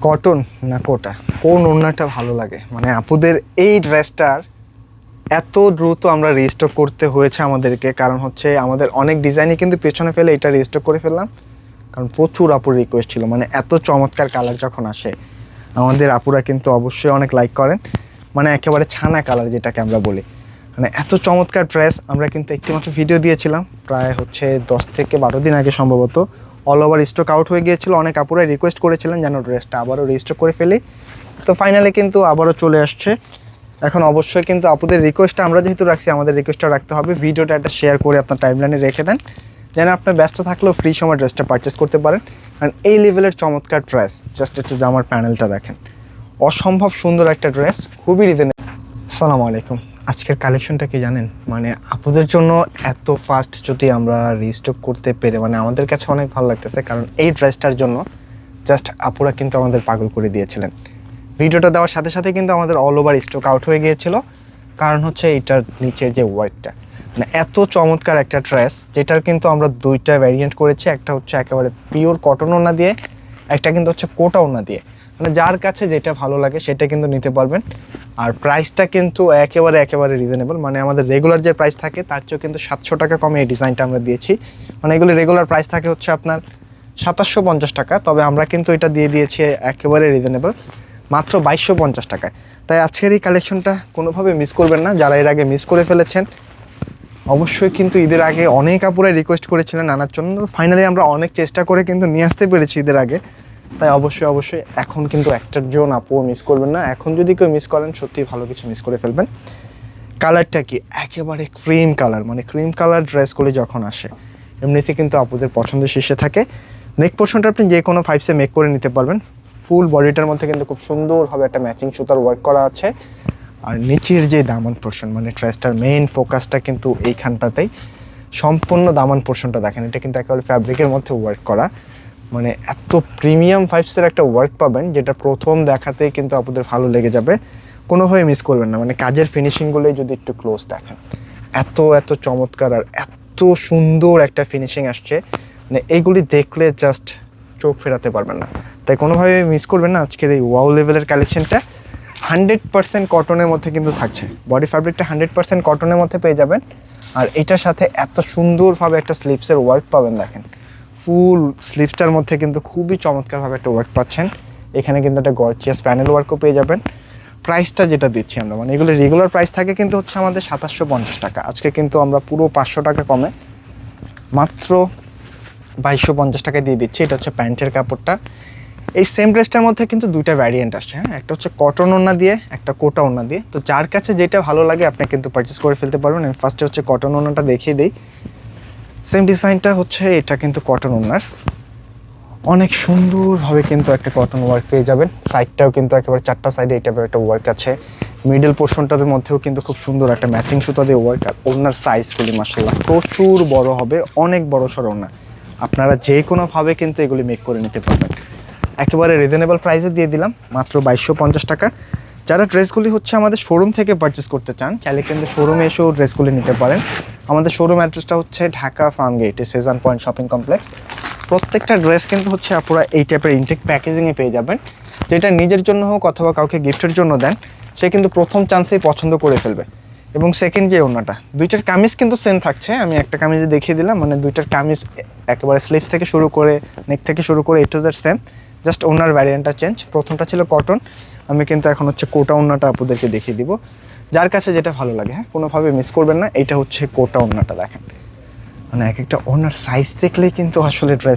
Cotton না কোটা, কোন ওড়নাটা ভালো লাগে? মানে আপুদের এই ড্রেসটার এত দ্রুত আমরা রিস্টক করতে হয়েছে আমাদেরকে, কারণ হচ্ছে আমাদের অনেক ডিজাইনই কিন্তু পেছনে ফেলে এটা রিস্টক করে ফেললাম, কারণ প্রচুর আপুর রিকোয়েস্ট ছিল। মানে এত চমৎকার কালার যখন আসে আমাদের আপুরা কিন্তু অবশ্যই অনেক লাইক করেন। মানে একেবারে ছানা কালার যেটাকে আমরা বলি, মানে এত চমৎকার ড্রেস। আমরা কিন্তু একটিমাত্র ভিডিও দিয়েছিলাম প্রায় হচ্ছে 10 থেকে 12 দিন আগে সম্ভবত। অল ওভার স্টক আউট হয়ে গিয়েছিল, অনেক আপুরাই রিকোয়েস্ট করেছিলেন যেন ড্রেসটা আবারও রিস্টক করে ফেলি। তো ফাইনালি কিন্তু আবারও চলে আসছে। এখন অবশ্যই কিন্তু আপুদের রিকোয়েস্টটা আমরা যেহেতু রাখছি, আমাদের রিকোয়েস্টটা রাখতে হবে। ভিডিওটা একটা শেয়ার করে আপনার টাইমলাইনে রেখে দেন, যেন আপনার ব্যস্ত থাকলেও ফ্রি সময় ড্রেসটা পারচেস করতে পারেন। কারণ এই লেভেলের চমৎকার ড্রেস, জাস্ট একটু জামার প্যানেলটা দেখেন, অসম্ভব সুন্দর একটা ড্রেস, খুবই রিজনেবল। আসসালামু আলাইকুম। আজকের কালেকশনটা কি জানেন? মানে আপুদের জন্য এত ফাস্ট যদি আমরা রিস্টক করতে পেরে, মানে আমাদের কাছে অনেক ভালো লাগতেছে। কারণ এই ড্রেসটার জন্য জাস্ট আপুরা কিন্তু আমাদের পাগল করে দিয়েছিলেন। ভিডিওটা দেওয়ার সাথে সাথে কিন্তু আমাদের অল ওভার স্টক আউট হয়ে গিয়েছিল। কারণ হচ্ছে এটার নিচের যে ওয়ার্কটা, মানে এত চমৎকার একটা ড্রেস, যেটার কিন্তু আমরা দুইটা ভ্যারিয়েন্ট করেছি। একটা হচ্ছে একেবারে পিওর কটন ওড়না দিয়ে, একটা কিন্তু হচ্ছে কোটা ওড়না দিয়ে। মানে যার কাছে যেটা ভালো লাগে সেটা কিন্তু নিতে পারবেন। আর প্রাইসটা কিন্তু একেবারে রিজনেবল। মানে আমাদের রেগুলার যে প্রাইস থাকে তার চেয়েও কিন্তু 700 টাকা কমে এই ডিজাইনটা আমরা দিয়েছি। মানে এগুলো রেগুলার প্রাইস থাকে হচ্ছে আপনার 2750 টাকা, তবে আমরা কিন্তু এটা দিয়ে দিয়েছি একেবারে রিজনেবল মাত্র 2250 টাকায়। তাই আজকের এই কালেকশনটা কোনোভাবে মিস করবেন না। যারা এর আগে মিস করে ফেলেছেন, অবশ্যই কিন্তু ঈদের আগে অনেক আপুরাই রিকোয়েস্ট করেছিলেন আনার জন্য। ফাইনালি আমরা অনেক চেষ্টা করে কিন্তু নিয়ে আসতে পেরেছি ঈদের আগে। তাই অবশ্যই এখন কিন্তু একটার জন্য আপুও মিস করবেন না। এখন যদি কেউ মিস করেন, সত্যিই ভালো কিছু মিস করে ফেলবেন। কালারটা কি একেবারে ক্রিম কালার, মানে ক্রিম কালার ড্রেসগুলি যখন আসে এমনিতে কিন্তু আপুদের পছন্দের শীর্ষে থাকে। নেক পোর্শনটা আপনি যে কোনো 5 মেক করে নিতে পারবেন। ফুল বডিটার মধ্যে কিন্তু খুব সুন্দরভাবে একটা ম্যাচিং সুতার ওয়ার্ক করা আছে। আর নিচের যে দামান পোর্শন, মানে ড্রেসটার মেইন ফোকাসটা কিন্তু এইখানটাতেই। সম্পূর্ণ দামান পোর্শনটা দেখেন, এটা কিন্তু একেবারে ফ্যাব্রিকের মধ্যে ওয়ার্ক করা। মানে এত প্রিমিয়াম ভাইবসের একটা ওয়ার্ক পাবেন, যেটা প্রথম দেখাতেই কিন্তু আপনাদের ভালো লেগে যাবে, কোনোভাবে মিস করবেন না। মানে কাজের ফিনিশিংগুলোই যদি একটু ক্লোজ দেখেন, এত চমৎকার আর এত সুন্দর একটা ফিনিশিং আসছে, মানে এইগুলি দেখলে জাস্ট চোখ ফেরাতে পারবেন না। তাই কোনোভাবে মিস করবেন না আজকের এই ওয়াও লেভেলের কালেকশনটা। 100% কটনের মধ্যে কিন্তু থাকছে, বডি ফ্যাব্রিকটা 100% কটনের মধ্যে পেয়ে যাবেন। আর এটার সাথে এত সুন্দরভাবে একটা স্লিপসের ওয়ার্ক পাবেন, দেখেন ফুল স্লিভসটার মধ্যে কিন্তু খুবই চমৎকারভাবে একটা ওয়ার্ক পাচ্ছেন। এখানে কিন্তু একটা গর্জিয়াস প্যানেল ওয়ার্কও পেয়ে যাবেন। প্রাইসটা যেটা দিচ্ছি আমরা, মানে এগুলো রেগুলার প্রাইস থাকে কিন্তু হচ্ছে আমাদের 2750 টাকা। আজকে কিন্তু আমরা পুরো 500 টাকা কমে মাত্র 2250 টাকা দিয়ে দিচ্ছি। এটা হচ্ছে প্যান্টের কাপড়টা। এই সেম ড্রেসটার মধ্যে কিন্তু দুইটা ভ্যারিয়েন্ট আসছে, হ্যাঁ, একটা হচ্ছে কটন ওড়না দিয়ে, একটা কোটা ওড়না দিয়ে। তো যার কাছে যেটা ভালো লাগে আপনি কিন্তু পারচেস করে ফেলতে পারবেন। আমি ফার্স্টে হচ্ছে কটন ওড়নাটা দেখিয়ে দিই। সেম ডিজাইনটা হচ্ছে, এটা কিন্তু কটন ওড়নার, অনেক সুন্দরভাবে কিন্তু একটা কটন ওয়ার্ক পেয়ে যাবেন। সাইডটাও কিন্তু একেবারে 4টা সাইডে এই টাইপের একটা ওয়ার্ক আছে। মিডল পোর্শনটার মধ্যেও কিন্তু খুব সুন্দর একটা ম্যাচিং সুতা দিয়ে ওয়ার্ক। আর ওড়নার সাইজগুলি মাশাআল্লাহ প্রচুর বড় হবে, অনেক বড় সড়ো ওড়না। আপনারা যে কোনোভাবে কিন্তু এগুলি মেক করে নিতে পারবেন। একেবারে রিজনেবল প্রাইসে দিয়ে দিলাম মাত্র 2250 টাকা। যারা ড্রেসগুলি হচ্ছে আমাদের শোরুম থেকে পারচেস করতে চান, চাইলে কিন্তু শোরুমে এসেও ড্রেসগুলি নিতে পারেন। আমাদের শোরুম অ্যাড্রেসটা হচ্ছে ঢাকা ফার্মগেটে সেজান পয়েন্ট শপিং কমপ্লেক্স। প্রত্যেকটা ড্রেস কিন্তু হচ্ছে আপনারা এই টাইপের ইনটেক প্যাকেজিংয়ে পেয়ে যাবেন, যেটা নিজের জন্য হোক অথবা কাউকে গিফটের জন্য দেন, সে কিন্তু প্রথম চান্সেই পছন্দ করে ফেলবে। এবং সেকেন্ড যে ওড়নাটা, দুইটার কামিজ কিন্তু সেম থাকছে। আমি একটা কামিজে দেখিয়ে দিলাম, মানে দুইটার কামিজ একেবারে স্লিভ থেকে শুরু করে নেক থেকে শুরু করে A to Z same, just ওড়নার ভ্যারিয়েন্টটা চেঞ্জ। প্রথমটা ছিল কটন, আমি কিন্তু এখন হচ্ছে কোটা ওড়নাটা আপনাদেরকে দেখিয়ে দিব। যার কাছে যেটা ভালো লাগে, হ্যাঁ, কোনোভাবে মিস করবেন না। এইটা হচ্ছে কোটা ওড়নাটা দেখেন, মানে এক একটা ওড়নার সাইজ দেখলেই কিন্তু আসলে ড্রেস